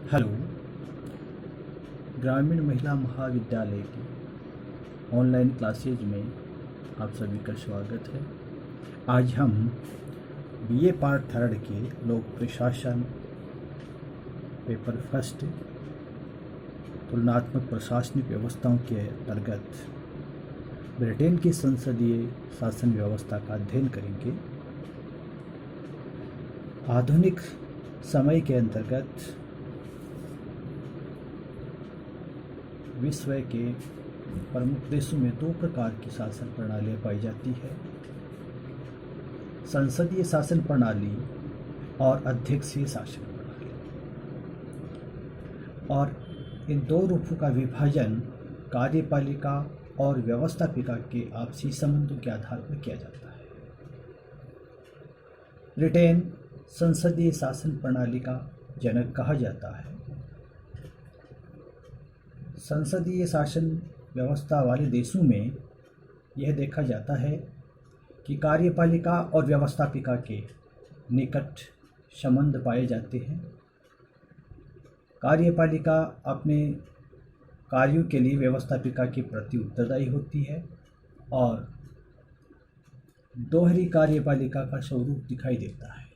Hello. ग्रामीण महिला महाविद्यालय की ऑनलाइन क्लासेज में आप सभी का स्वागत है। आज हम बीए पार्ट थर्ड के लोक प्रशासन पेपर फर्स्ट तुलनात्मक प्रशासनिक व्यवस्थाओं के अंतर्गत ब्रिटेन की संसदीय शासन व्यवस्था का अध्ययन करेंगे। आधुनिक समय के अंतर्गत विश्व के प्रमुख देशों में दो प्रकार की शासन प्रणालियाँ पाई जाती है, संसदीय शासन प्रणाली और अध्यक्षीय शासन प्रणाली। और इन दो रूपों का विभाजन कार्यपालिका और व्यवस्थापिका के आपसी संबंधों के आधार पर किया जाता है। ब्रिटेन संसदीय शासन प्रणाली का जनक कहा जाता है। संसदीय शासन व्यवस्था वाले देशों में यह देखा जाता है कि कार्यपालिका और व्यवस्थापिका के निकट संबंध पाए जाते हैं। कार्यपालिका अपने कार्यों के लिए व्यवस्थापिका के प्रति उत्तरदायी होती है और दोहरी कार्यपालिका का स्वरूप दिखाई देता है।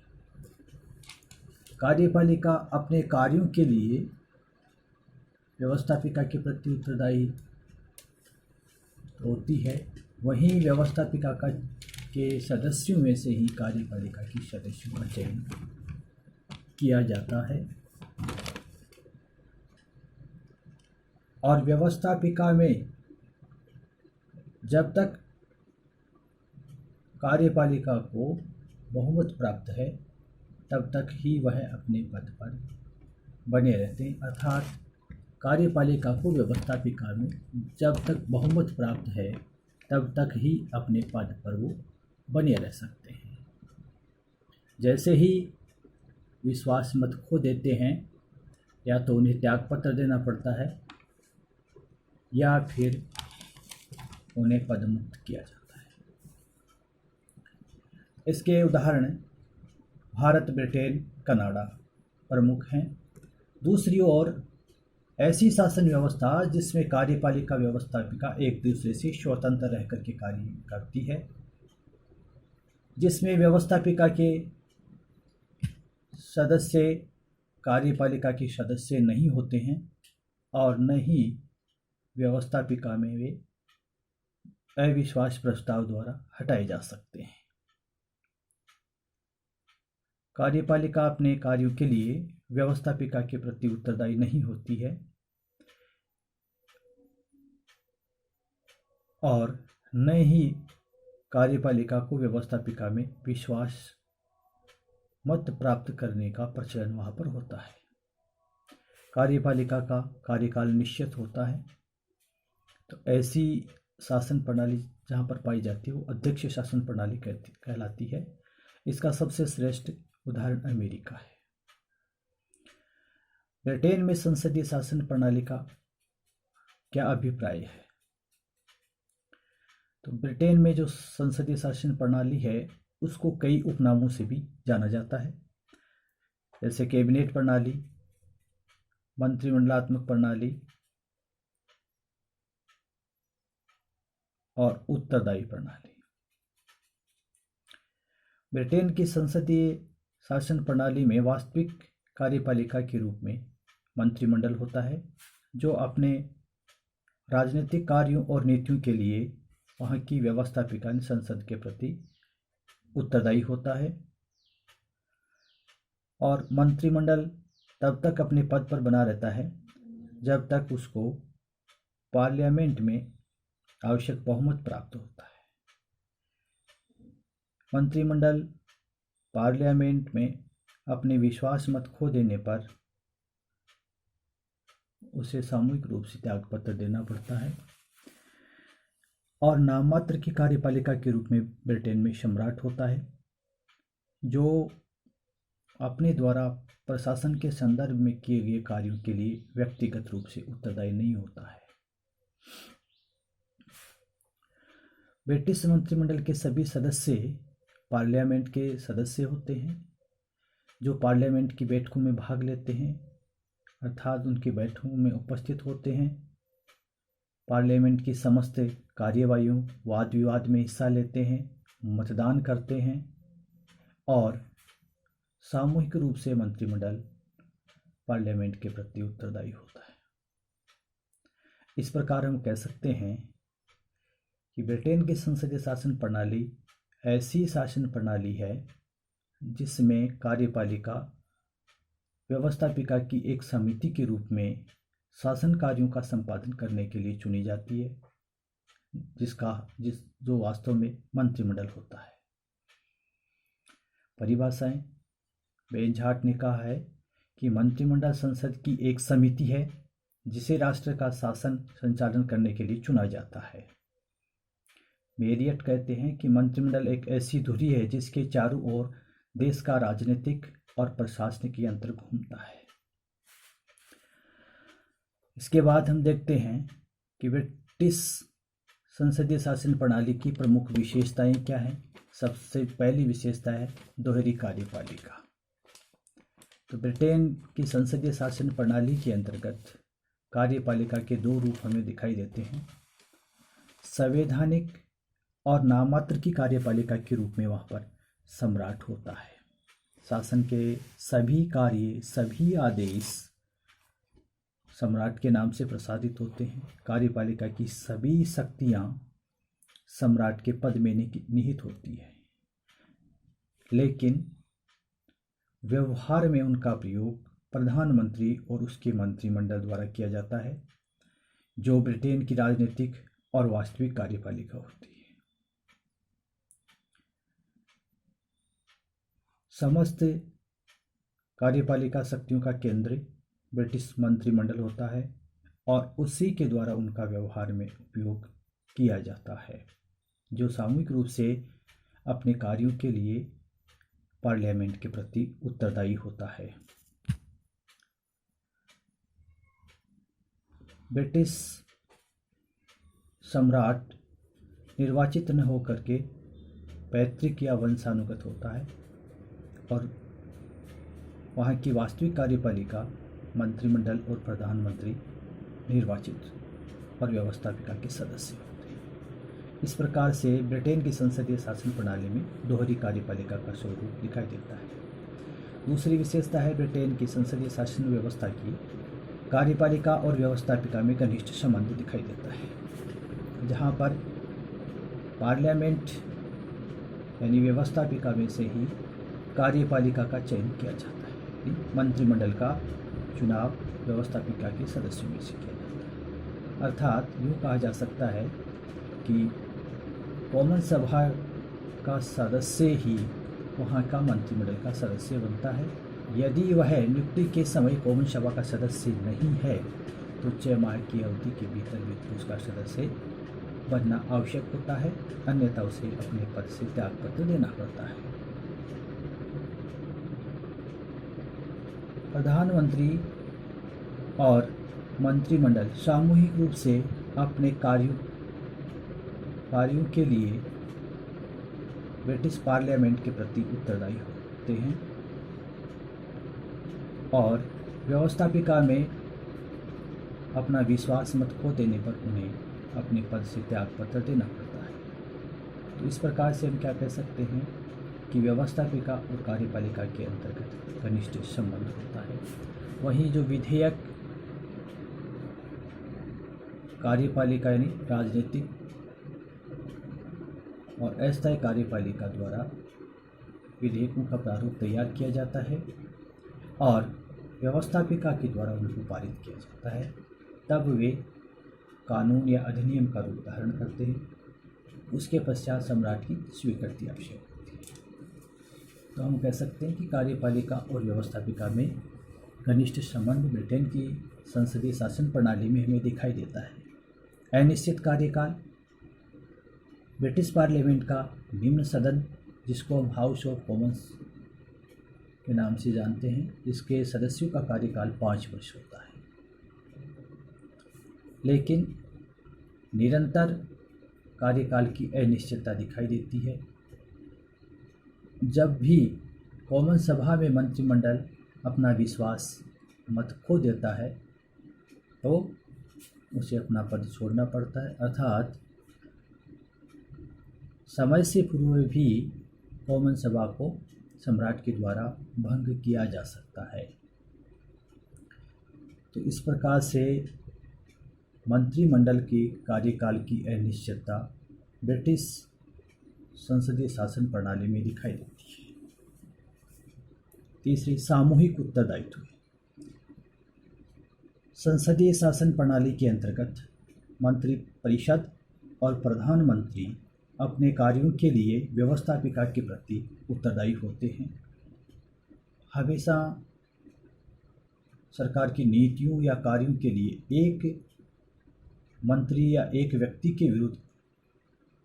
कार्यपालिका अपने कार्यों के लिए व्यवस्थापिका के प्रति उत्तरदायी होती है, वहीं व्यवस्थापिका के सदस्यों में से ही कार्यपालिका के सदस्यों का चयन किया जाता है। और व्यवस्थापिका में जब तक कार्यपालिका को बहुमत प्राप्त है तब तक ही वह अपने पद पर बने रहते हैं, अर्थात कार्यपालिका को व्यवस्थापिका में जब तक बहुमत प्राप्त है तब तक ही अपने पद पर वो बने रह सकते हैं। जैसे ही विश्वास मत खो देते हैं या तो उन्हें त्यागपत्र देना पड़ता है या फिर उन्हें पदमुक्त किया जाता है। इसके उदाहरण भारत, ब्रिटेन, कनाडा प्रमुख हैं। दूसरी ओर ऐसी शासन व्यवस्था जिसमें कार्यपालिका व्यवस्थापिका एक दूसरे से स्वतंत्र रह करके कार्य करती है, जिसमें व्यवस्थापिका के सदस्य कार्यपालिका के सदस्य नहीं होते हैं और न ही व्यवस्थापिका में वे अविश्वास प्रस्ताव द्वारा हटाए जा सकते हैं। कार्यपालिका अपने कार्यों के लिए व्यवस्थापिका के प्रति उत्तरदायी नहीं होती है और न ही कार्यपालिका को व्यवस्थापिका में विश्वास मत प्राप्त करने का प्रचलन वहाँ पर होता है। कार्यपालिका का कार्यकाल निश्चित होता है, तो ऐसी शासन प्रणाली जहाँ पर पाई जाती है वो अध्यक्ष शासन प्रणाली कहलाती है। इसका सबसे श्रेष्ठ उदाहरण अमेरिका है। ब्रिटेन में संसदीय शासन प्रणाली का क्या अभिप्राय है? तो ब्रिटेन में जो संसदीय शासन प्रणाली है उसको कई उपनामों से भी जाना जाता है, जैसे कैबिनेट प्रणाली, मंत्रिमंडलात्मक प्रणाली और उत्तरदायी प्रणाली। ब्रिटेन की संसदीय शासन प्रणाली में वास्तविक कार्यपालिका के रूप में मंत्रिमंडल होता है, जो अपने राजनीतिक कार्यों और नीतियों के लिए वहाँ की व्यवस्थापिका संसद के प्रति उत्तरदायी होता है। और मंत्रिमंडल तब तक अपने पद पर बना रहता है जब तक उसको पार्लियामेंट में आवश्यक बहुमत प्राप्त होता है। मंत्रिमंडल पार्लियामेंट में अपने विश्वास मत खो देने पर उसे सामूहिक रूप से त्यागपत्र देना पड़ता है। और नाममात्र की कार्यपालिका के रूप में ब्रिटेन में सम्राट होता है, जो अपने द्वारा प्रशासन के संदर्भ में किए गए कार्यों के लिए व्यक्तिगत रूप से उत्तरदायी नहीं होता है। ब्रिटिश मंत्रिमंडल के सभी सदस्य पार्लियामेंट के सदस्य होते हैं, जो पार्लियामेंट की बैठकों में भाग लेते हैं अर्थात उनकी बैठकों में उपस्थित होते हैं, पार्लियामेंट की समस्त कार्यवाहियों वाद विवाद में हिस्सा लेते हैं, मतदान करते हैं और सामूहिक रूप से मंत्रिमंडल पार्लियामेंट के प्रति उत्तरदायी होता है। इस प्रकार हम कह सकते हैं कि ब्रिटेन की संसदीय शासन प्रणाली ऐसी शासन प्रणाली है जिसमें कार्यपालिका व्यवस्थापिका की एक समिति के रूप में शासन कार्यों का संपादन करने के लिए चुनी जाती है, जो वास्तव में मंत्रिमंडल होता है। परिभाषाएं बेंझाट ने कहा है कि मंत्रिमंडल संसद की एक समिति है जिसे राष्ट्र का शासन संचालन करने के लिए चुना जाता है। मेरियट कहते हैं कि मंत्रिमंडल एक ऐसी धुरी है जिसके चारों ओर देश का राजनीतिक और प्रशासनिक यंत्र घूमता है। इसके बाद हम देखते हैं कि ब्रिटिश संसदीय शासन प्रणाली की प्रमुख विशेषताएं क्या हैं। सबसे पहली विशेषता है दोहरी कार्यपालिका। तो ब्रिटेन की संसदीय शासन प्रणाली के अंतर्गत कार्यपालिका के दो रूप हमें दिखाई देते हैं। संवैधानिक और नाममात्र की कार्यपालिका के रूप में वहाँ पर सम्राट होता है। शासन के सभी कार्य, सभी आदेश सम्राट के नाम से प्रसारित होते हैं। कार्यपालिका की सभी शक्तियाँ सम्राट के पद में निहित होती है, लेकिन व्यवहार में उनका प्रयोग प्रधानमंत्री और उसके मंत्रिमंडल द्वारा किया जाता है, जो ब्रिटेन की राजनीतिक और वास्तविक कार्यपालिका होती है। समस्त कार्यपालिका शक्तियों का केंद्र ब्रिटिश मंत्रिमंडल होता है और उसी के द्वारा उनका व्यवहार में उपयोग किया जाता है, जो सामूहिक रूप से अपने कार्यों के लिए पार्लियामेंट के प्रति उत्तरदायी होता है। ब्रिटिश सम्राट निर्वाचित न होकर के पैतृक या वंशानुगत होता है और वहाँ की वास्तविक कार्यपालिका मंत्रिमंडल और प्रधानमंत्री निर्वाचित और व्यवस्थापिका के सदस्य होते हैं। इस प्रकार से ब्रिटेन की संसदीय शासन प्रणाली में दोहरी कार्यपालिका का स्वरूप दिखाई देता है। दूसरी विशेषता है ब्रिटेन की संसदीय शासन व्यवस्था की कार्यपालिका और व्यवस्थापिका में घनिष्ठ संबंध दिखाई देता है, जहाँ पर पार्लियामेंट यानी व्यवस्थापिका में से ही कार्यपालिका का चयन किया जाता है। मंत्रिमंडल का चुनाव व्यवस्थापिका के सदस्यों में से किया जाता है। अर्थात यूँ कहा जा सकता है कि कॉमन सभा का सदस्य ही वहाँ का मंत्रिमंडल का सदस्य बनता है। यदि वह नियुक्ति के समय कॉमन सभा का सदस्य नहीं है तो 6 माह की अवधि के भीतर व्यक्ति उसका सदस्य बनना आवश्यक होता है, अन्यथा उसे अपने पद से त्यागपत्र देना पड़ता है। प्रधानमंत्री और मंत्रिमंडल सामूहिक रूप से अपने कार्यों के लिए ब्रिटिश पार्लियामेंट के प्रति उत्तरदायी होते हैं और व्यवस्थापिका में अपना विश्वास मत खो देने पर उन्हें अपने पद से त्यागपत्र देना पड़ता है। तो इस प्रकार से हम क्या कह सकते हैं कि व्यवस्थापिका और कार्यपालिका के अंतर्गत घनिष्ठ संबंध होता है। वहीं जो विधेयक कार्यपालिका यानी राजनीतिक और अस्थायी कार्यपालिका द्वारा विधेयकों का प्रारूप तैयार किया जाता है और व्यवस्थापिका के द्वारा उनको पारित किया जाता है, तब वे कानून या अधिनियम का रूप धारण करते हैं। उसके पश्चात सम्राट की स्वीकृति आवश्यक होती है। तो हम कह सकते हैं कि कार्यपालिका और व्यवस्थापिका में घनिष्ठ संबंध ब्रिटेन की संसदीय शासन प्रणाली में हमें दिखाई देता है। अनिश्चित कार्यकाल ब्रिटिश पार्लियामेंट का निम्न सदन, जिसको हम हाउस ऑफ कॉमन्स के नाम से जानते हैं, जिसके सदस्यों का कार्यकाल 5 वर्ष होता है, लेकिन निरंतर कार्यकाल की अनिश्चितता दिखाई देती है। जब भी कॉमन सभा में मंत्रिमंडल अपना विश्वास मत खो देता है तो उसे अपना पद छोड़ना पड़ता है, अर्थात समय से पूर्व भी कॉमन सभा को सम्राट के द्वारा भंग किया जा सकता है। तो इस प्रकार से मंत्रिमंडल के कार्यकाल की अनिश्चितता ब्रिटिश संसदीय शासन प्रणाली में दिखाई देती है। तीसरी, सामूहिक उत्तरदायित्व। संसदीय शासन प्रणाली के अंतर्गत मंत्रिपरिषद और प्रधानमंत्री अपने कार्यों के लिए व्यवस्थापिका के प्रति उत्तरदायी होते हैं। हमेशा सरकार की नीतियों या कार्यों के लिए एक मंत्री या एक व्यक्ति के विरुद्ध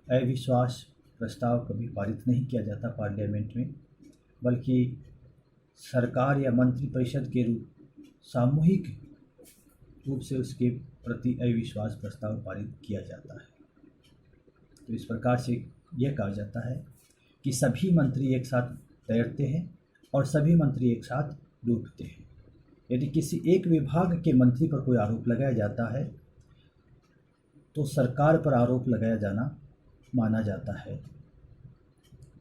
अविश्वास प्रस्ताव कभी पारित नहीं किया जाता पार्लियामेंट में, बल्कि सरकार या मंत्रिपरिषद के सामूहिक रूप से उसके प्रति अविश्वास प्रस्ताव पारित किया जाता है। तो इस प्रकार से यह कहा जाता है कि सभी मंत्री एक साथ तैरते हैं और सभी मंत्री एक साथ डूबते हैं। यदि किसी एक विभाग के मंत्री पर कोई आरोप लगाया जाता है तो सरकार पर आरोप लगाया जाना माना जाता है।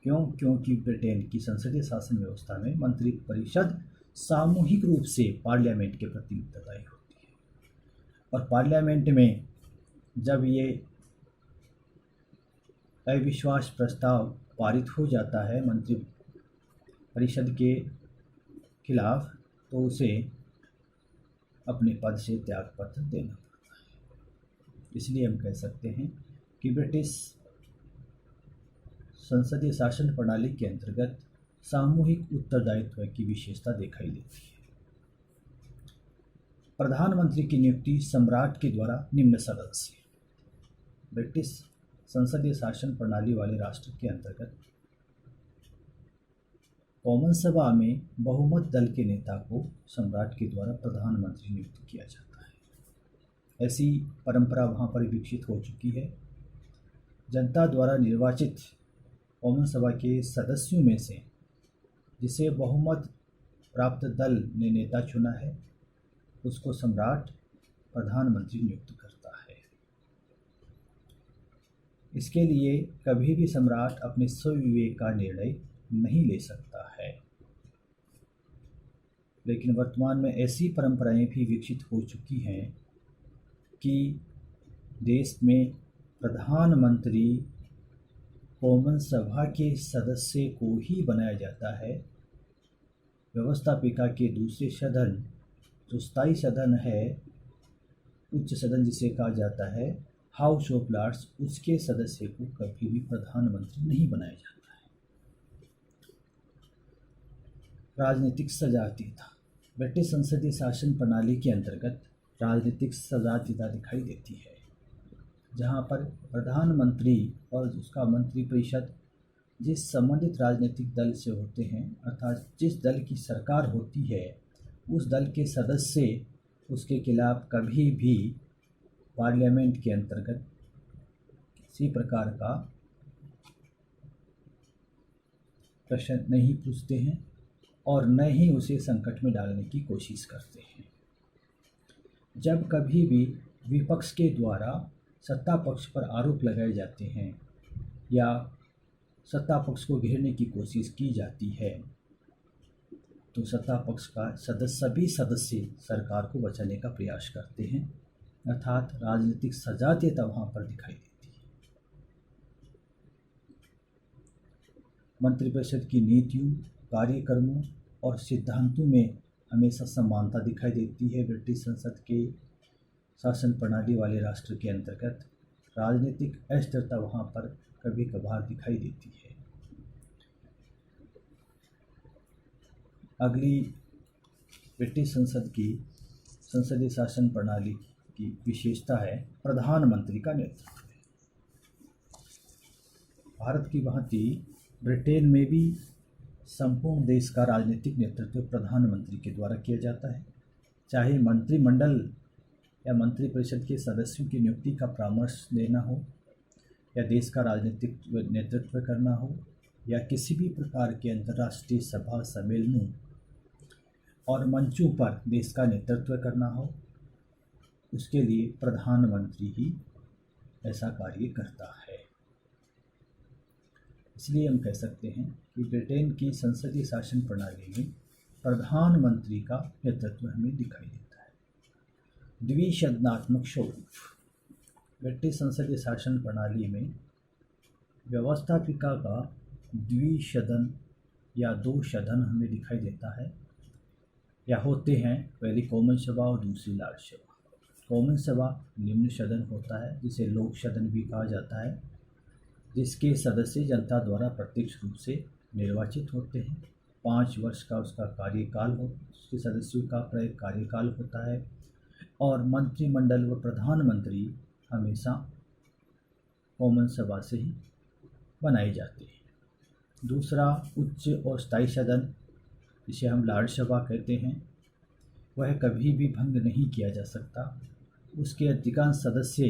क्योंकि ब्रिटेन की संसदीय शासन व्यवस्था में मंत्रिपरिषद सामूहिक रूप से पार्लियामेंट के प्रति उत्तरदायी होती है, और पार्लियामेंट में जब ये अविश्वास प्रस्ताव पारित हो जाता है मंत्रिपरिषद के खिलाफ, तो उसे अपने पद से त्यागपत्र देना पड़ता है। इसलिए हम कह सकते हैं कि ब्रिटिश संसदीय शासन प्रणाली के अंतर्गत सामूहिक उत्तरदायित्व की विशेषता दिखाई देती है। प्रधानमंत्री की नियुक्ति सम्राट के द्वारा निम्न सदस्य। ब्रिटिश संसदीय शासन प्रणाली वाले राष्ट्र के अंतर्गत कॉमन सभा में बहुमत दल के नेता को सम्राट के द्वारा प्रधानमंत्री नियुक्त किया जाता है। ऐसी परंपरा वहाँ पर विकसित हो चुकी है। जनता द्वारा निर्वाचित कॉमन सभा के सदस्यों में से जिसे बहुमत प्राप्त दल ने नेता चुना है, उसको सम्राट प्रधानमंत्री नियुक्त करता है। इसके लिए कभी भी सम्राट अपने स्वविवेक का निर्णय नहीं ले सकता है। लेकिन वर्तमान में ऐसी परंपराएं भी विकसित हो चुकी हैं कि देश में प्रधानमंत्री कॉमन सभा के सदस्य को ही बनाया जाता है। व्यवस्थापिका के दूसरे सदन, जो स्थायी सदन है, उच्च सदन जिसे कहा जाता है, हाउस ऑफ लॉर्ड्स, उसके सदस्य को कभी भी प्रधानमंत्री नहीं बनाया जाता है। राजनीतिक सजातीयता। ब्रिटिश संसदीय शासन प्रणाली के अंतर्गत राजनीतिक सजातीयता दिखाई देती है, जहां पर प्रधानमंत्री और उसका मंत्रिपरिषद जिस संबंधित राजनीतिक दल से होते हैं, अर्थात जिस दल की सरकार होती है, उस दल के सदस्य उसके खिलाफ कभी भी पार्लियामेंट के अंतर्गत किसी प्रकार का प्रश्न नहीं पूछते हैं और न ही उसे संकट में डालने की कोशिश करते हैं। जब कभी भी विपक्ष के द्वारा सत्ता पक्ष पर आरोप लगाए जाते हैं या सत्ता पक्ष को घेरने की कोशिश की जाती है, तो सत्ता पक्ष का सभी सदस्य सरकार को बचाने का प्रयास करते हैं, अर्थात राजनीतिक सजातीयता वहाँ पर दिखाई देती है। मंत्रिपरिषद की नीतियों, कार्यक्रमों और सिद्धांतों में हमेशा समानता दिखाई देती है। ब्रिटिश संसद के शासन प्रणाली वाले राष्ट्र के अंतर्गत राजनीतिक अस्थिरता वहाँ पर कभी कभार दिखाई देती है। अगली ब्रिटिश संसद की संसदीय शासन प्रणाली की विशेषता है प्रधानमंत्री का नेतृत्व। भारत की भांति ब्रिटेन में भी संपूर्ण देश का राजनीतिक नेतृत्व प्रधानमंत्री के द्वारा किया जाता है। चाहे मंत्रिमंडल या मंत्रिपरिषद के सदस्यों की नियुक्ति का परामर्श देना हो, या देश का राजनीतिक नेतृत्व करना हो, या किसी भी प्रकार के अंतर्राष्ट्रीय सभा सम्मेलनों और मंचों पर देश का नेतृत्व करना हो, उसके लिए प्रधानमंत्री ही ऐसा कार्य करता है। इसलिए हम कह सकते हैं कि ब्रिटेन की संसदीय शासन प्रणाली में प्रधानमंत्री का नेतृत्व हमें दिखाई देता है। द्विसदनात्मक स्वरूप। ब्रिटिश संसदीय शासन प्रणाली में व्यवस्थापिका का द्विसदन या दो सदन हमें दिखाई देता है, या होते हैं। पहली कॉमन सभा और दूसरी राज्यसभा। कॉमन सभा निम्न सदन होता है, जिसे लोक सदन भी कहा जाता है, जिसके सदस्य जनता द्वारा प्रत्यक्ष रूप से निर्वाचित होते हैं। 5 वर्ष का उसका कार्यकाल हो, उसके सदस्यों का कार्यकाल होता है, और मंत्रिमंडल व प्रधानमंत्री हमेशा कॉमन सभा से ही बनाए जाते हैं। दूसरा उच्च और स्थायी सदन, जिसे हम राज्यसभा कहते हैं, वह कभी भी भंग नहीं किया जा सकता। उसके अधिकांश सदस्य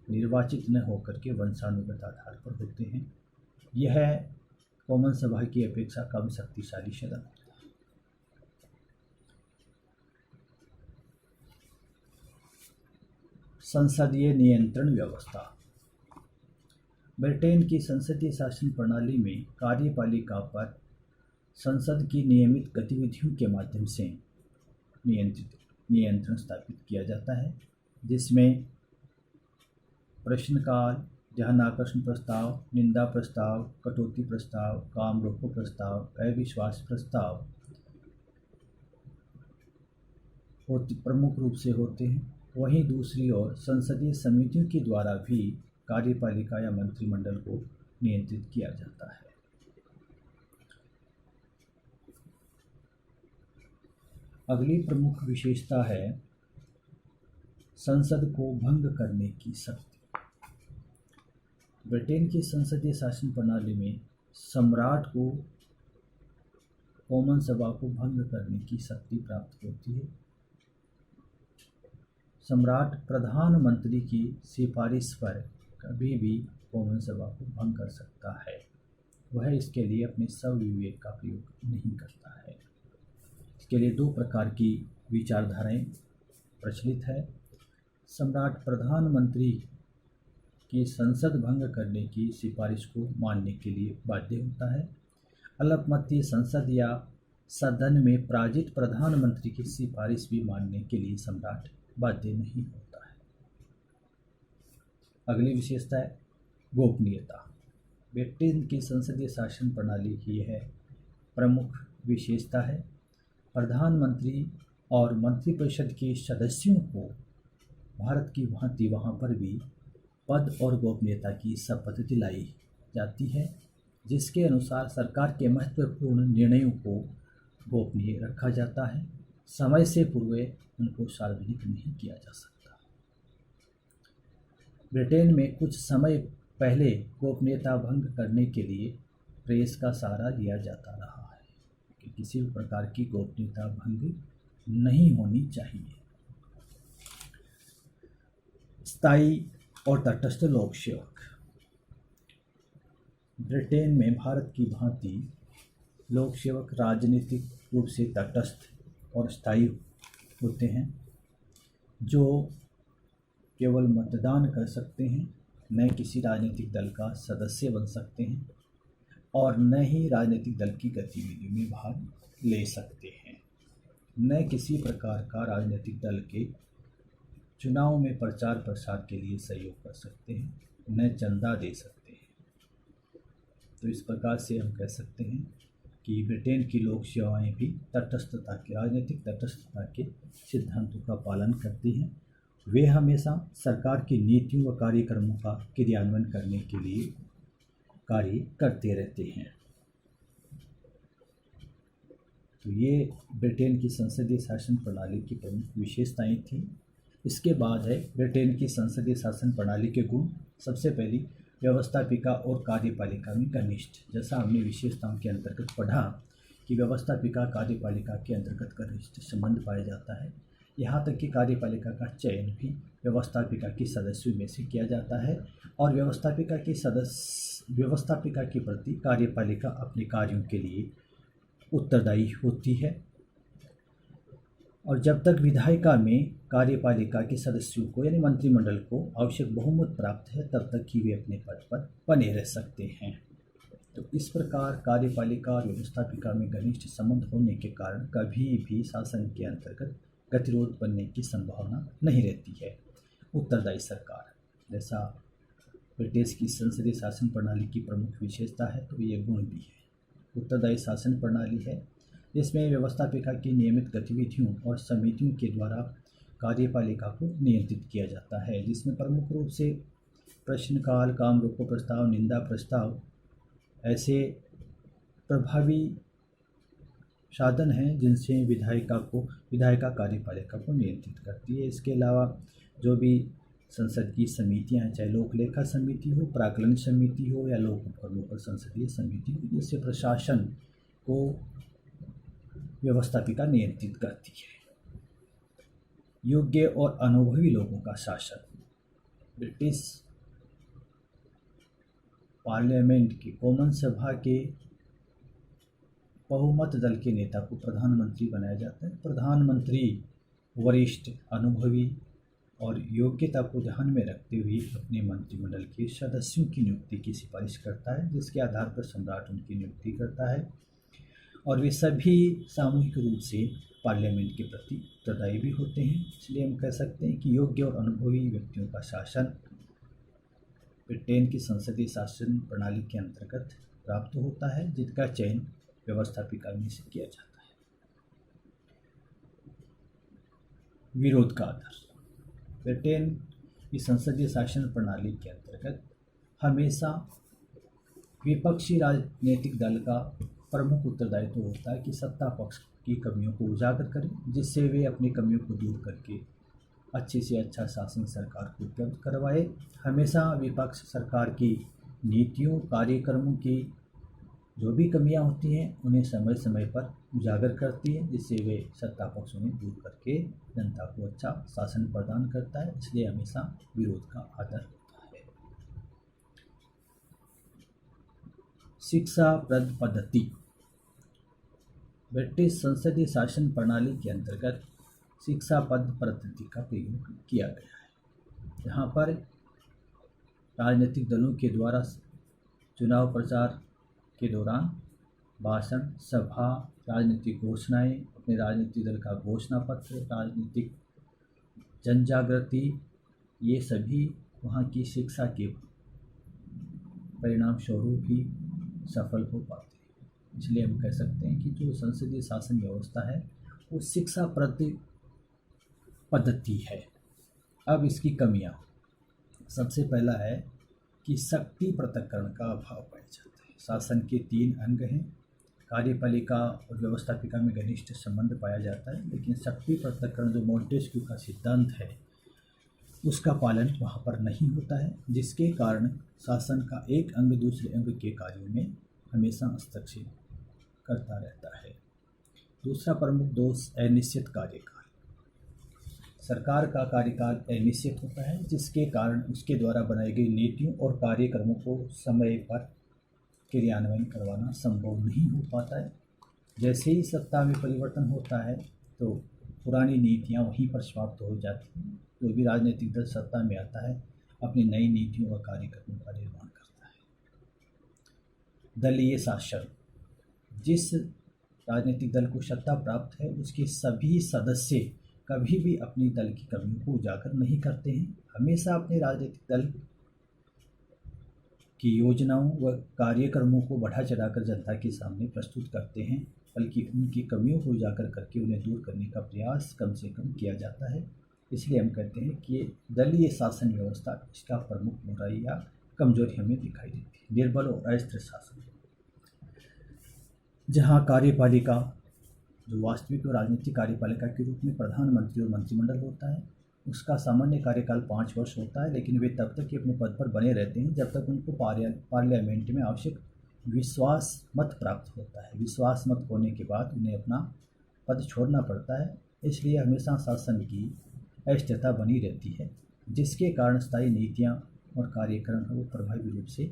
निर्वाचित न होकर के वंशानुगत आधार पर होते हैं। यह कॉमन सभा की अपेक्षा कम शक्तिशाली सदन होता है। संसदीय नियंत्रण व्यवस्था। ब्रिटेन की संसदीय शासन प्रणाली में कार्यपालिका पर संसद की नियमित गतिविधियों के माध्यम से नियंत्रण स्थापित किया जाता है, जिसमें प्रश्नकाल, ध्यानाकर्षण प्रस्ताव, निंदा प्रस्ताव, कटौती प्रस्ताव, काम रोको प्रस्ताव, अविश्वास प्रस्ताव प्रमुख रूप से होते हैं। वहीं दूसरी ओर संसदीय समितियों के द्वारा भी कार्यपालिका या मंत्रिमंडल को नियंत्रित किया जाता है। अगली प्रमुख विशेषता है संसद को भंग करने की शक्ति। ब्रिटेन की संसदीय शासन प्रणाली में सम्राट को कॉमन सभा को भंग करने की शक्ति प्राप्त होती है। सम्राट प्रधानमंत्री की सिफारिश पर कभी भी कॉमन सभा को भंग कर सकता है। वह इसके लिए अपने स्वविवेक का प्रयोग नहीं करता है। इसके लिए 2 प्रकार की विचारधाराएं प्रचलित है। सम्राट प्रधानमंत्री की संसद भंग करने की सिफारिश को मानने के लिए बाध्य होता है। अल्पमतीय संसद या सदन में पराजित प्रधानमंत्री की सिफारिश भी मानने के लिए सम्राट बाध्य नहीं होता है। अगली विशेषता है गोपनीयता। ब्रिटेन की संसदीय शासन प्रणाली की यह प्रमुख विशेषता है। प्रधानमंत्री और मंत्रिपरिषद के सदस्यों को भारत की भांति वहाँ पर भी पद और गोपनीयता की शपथ दिलाई जाती है, जिसके अनुसार सरकार के महत्वपूर्ण निर्णयों को गोपनीय रखा जाता है। समय से पूर्व उनको सार्वजनिक नहीं किया जा सकता। ब्रिटेन में कुछ समय पहले गोपनीयता भंग करने के लिए प्रेस का सहारा लिया जाता रहा है कि किसी भी प्रकार की गोपनीयता भंग नहीं होनी चाहिए। स्थायी और तटस्थ लोक सेवक। ब्रिटेन में भारत की भांति लोक सेवक राजनीतिक रूप से तटस्थ और स्थायी होते हैं, जो केवल मतदान कर सकते हैं, न किसी राजनीतिक दल का सदस्य बन सकते हैं और न ही राजनीतिक दल की गतिविधियों में भाग ले सकते हैं, न किसी प्रकार का राजनीतिक दल के चुनाव में प्रचार प्रसार के लिए सहयोग कर सकते हैं, न चंदा दे सकते हैं। तो इस प्रकार से हम कह सकते हैं कि ब्रिटेन की लोक सेवाएँ भी तटस्थता के, राजनीतिक तटस्थता के सिद्धांतों का पालन करती हैं। वे हमेशा सरकार की नीतियों व कार्यक्रमों का क्रियान्वयन करने के लिए कार्य करते रहते हैं। तो ये ब्रिटेन की संसदीय शासन प्रणाली की प्रमुख विशेषताएं थीं। इसके बाद है ब्रिटेन की संसदीय शासन प्रणाली के गुण। सबसे पहली, व्यवस्थापिका और कार्यपालिका में घनिष्ठ। जैसा हमने विशेषताओं के अंतर्गत पढ़ा कि व्यवस्थापिका कार्यपालिका के अंतर्गत घनिष्ठ संबंध पाया जाता है। यहाँ तक कि कार्यपालिका का चयन भी व्यवस्थापिका के सदस्यों में से किया जाता है और व्यवस्थापिका के प्रति कार्यपालिका अपने कार्यों के लिए उत्तरदायी होती है। और जब तक विधायिका में कार्यपालिका के सदस्यों को यानी मंत्रिमंडल को आवश्यक बहुमत प्राप्त है तब तक ही वे अपने पद पर बने रह सकते हैं। तो इस प्रकार कार्यपालिका और व्यवस्थापिका में घनिष्ठ संबंध होने के कारण कभी भी शासन के अंतर्गत गतिरोध बनने की संभावना नहीं रहती है। उत्तरदायी सरकार, जैसा ब्रिटिश की संसदीय शासन प्रणाली की प्रमुख विशेषता है तो ये गुण भी है। उत्तरदायी शासन प्रणाली है जिसमें व्यवस्थापिका की नियमित गतिविधियों और समितियों के द्वारा कार्यपालिका को नियंत्रित किया जाता है, जिसमें प्रमुख रूप से प्रश्नकाल, काम रोको प्रस्ताव, निंदा प्रस्ताव ऐसे प्रभावी साधन हैं जिनसे विधायिका कार्यपालिका को नियंत्रित करती है। इसके अलावा जो भी संसद की समितियां, चाहे लोक लेखा समिति हो, प्राक्कलन समिति हो या लोक उपक्रमों पर संसदीय समिति हो, जिससे प्रशासन को व्यवस्थापिका नियंत्रित करती है। योग्य और अनुभवी लोगों का शासन। ब्रिटिश पार्लियामेंट की कॉमन सभा के बहुमत दल के नेता को प्रधानमंत्री बनाया जाता है। प्रधानमंत्री वरिष्ठ, अनुभवी और योग्यता को ध्यान में रखते हुए अपने मंत्रिमंडल के सदस्यों की नियुक्ति की सिफारिश करता है, जिसके आधार पर सम्राट उनकी नियुक्ति करता है और वे सभी सामूहिक रूप से पार्लियामेंट के प्रति उत्तरदायी भी होते हैं। इसलिए हम कह सकते हैं कि योग्य और अनुभवी व्यक्तियों का शासन ब्रिटेन की संसदीय शासन प्रणाली के अंतर्गत प्राप्त होता है, जिसका चयन व्यवस्थापिका में से किया जाता है। विरोध का आधार। ब्रिटेन की संसदीय शासन प्रणाली के अंतर्गत हमेशा विपक्षी राजनीतिक दल का प्रमुख उत्तरदायित्व होता है कि सत्ता पक्ष की कमियों को उजागर करें, जिससे वे अपनी कमियों को दूर करके अच्छे से अच्छा शासन सरकार को उपलब्ध करवाए। हमेशा विपक्ष सरकार की नीतियों, कार्यक्रमों की जो भी कमियां होती हैं उन्हें समय समय पर उजागर करती है, जिससे वे सत्ता पक्ष उन्हें दूर करके जनता को अच्छा शासन प्रदान करता है। इसलिए हमेशा विरोध का आदर होता है। शिक्षाप्रद पद्धति। ब्रिटिश संसदीय शासन प्रणाली के अंतर्गत शिक्षापद पद्धति का प्रयोग किया गया है, जहाँ पर राजनीतिक दलों के द्वारा चुनाव प्रचार के दौरान भाषण, सभा, राजनीतिक घोषणाएं, अपने राजनीतिक दल का घोषणा पत्र, राजनीतिक जनजागृति, ये सभी वहाँ की शिक्षा के परिणाम स्वरूप ही सफल हो पाते हैं। इसलिए हम कह सकते हैं कि जो संसदीय शासन व्यवस्था है वो शिक्षाप्रद पद्धति है। अब इसकी कमियाँ। सबसे पहला है कि शक्ति पृथक्करण का अभाव पाया जाता है। शासन के 3 अंग हैं। कार्यपालिका और व्यवस्थापिका में घनिष्ठ संबंध पाया जाता है, लेकिन शक्ति पृथक्करण जो मोंटेस्क्यू का सिद्धांत है उसका पालन वहाँ पर नहीं होता है, जिसके कारण शासन का एक अंग दूसरे अंग के कार्यों में हमेशा हस्तक्षेप करता रहता है। दूसरा प्रमुख दोष अनिश्चित कार्यकाल। सरकार का कार्यकाल अनिश्चित होता है, जिसके कारण उसके द्वारा बनाई गई नीतियों और कार्यक्रमों को समय पर क्रियान्वयन करवाना संभव नहीं हो पाता है। जैसे ही सत्ता में परिवर्तन होता है तो पुरानी नीतियां वहीं पर समाप्त हो जाती हैं। कोई भी राजनीतिक दल सत्ता में आता है, अपनी नई नीतियों और कार्यक्रमों का निर्माण करता है। दलीय शासन। जिस राजनीतिक दल को सत्ता प्राप्त है उसके सभी सदस्य कभी भी अपनी दल की कमियों को उजागर नहीं करते हैं, हमेशा अपने राजनीतिक दल की योजनाओं व कार्यक्रमों को बढ़ा चढ़ाकर जनता के सामने प्रस्तुत करते हैं, बल्कि उनकी कमियों को उजागर करके उन्हें दूर करने का प्रयास कम से कम किया जाता है। इसलिए हम कहते हैं कि ये दलीय शासन व्यवस्था इसका प्रमुख बुराई या कमजोरी हमें दिखाई देती है। निर्बल और अस्थिर शासन। जहाँ कार्यपालिका जो वास्तविक और राजनीतिक कार्यपालिका के रूप में प्रधानमंत्री और मंत्रिमंडल होता है, उसका सामान्य कार्यकाल 5 वर्ष होता है, लेकिन वे तब तक ही अपने पद पर बने रहते हैं जब तक उनको पार्लियामेंट में आवश्यक विश्वास मत प्राप्त होता है। विश्वास मत होने के बाद उन्हें अपना पद छोड़ना पड़ता है। इसलिए हमेशा शासन की अस्थिरता बनी रहती है, जिसके कारण स्थायी नीतियाँ और कार्यक्रम वो प्रभावी रूप से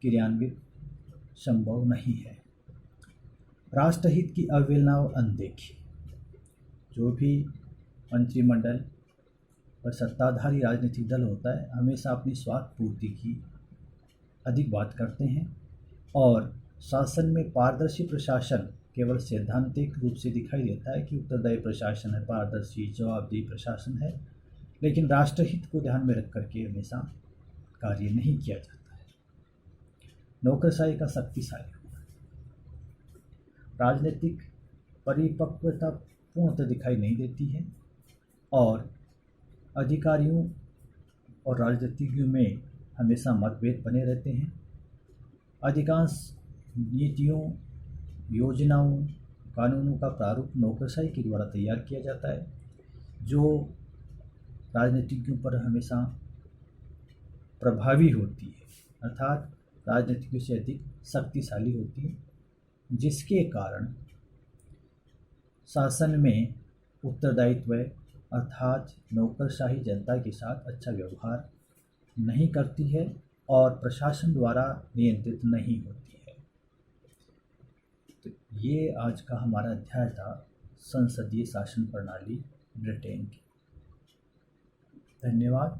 क्रियान्वित संभव नहीं है। राष्ट्रहित की अवहेलना और अनदेखी। जो भी मंत्रिमंडल और सत्ताधारी राजनीतिक दल होता है हमेशा अपनी स्वार्थ पूर्ति की अधिक बात करते हैं और शासन में पारदर्शी प्रशासन केवल सैद्धांतिक रूप से दिखाई देता है कि उत्तरदायी प्रशासन है, पारदर्शी जवाबदेही प्रशासन है, लेकिन राष्ट्रहित को ध्यान में रख करके हमेशा कार्य नहीं किया जाता है। नौकरशाही का शक्तिशाली होना, राजनीतिक परिपक्वता पूर्णतः दिखाई नहीं देती है और अधिकारियों और राजनीतिज्ञों में हमेशा मतभेद बने रहते हैं। अधिकांश नीतियों, योजनाओं, कानूनों का प्रारूप नौकरशाही के द्वारा तैयार किया जाता है, जो राजनीतिज्ञों पर हमेशा प्रभावी होती है, अर्थात राजनीतिज्ञों से अधिक शक्तिशाली होती है, जिसके कारण शासन में उत्तरदायित्व अर्थात नौकरशाही जनता के साथ अच्छा व्यवहार नहीं करती है और प्रशासन द्वारा नियंत्रित नहीं होती है। तो ये आज का हमारा अध्याय था संसदीय शासन प्रणाली ब्रिटेन की। धन्यवाद।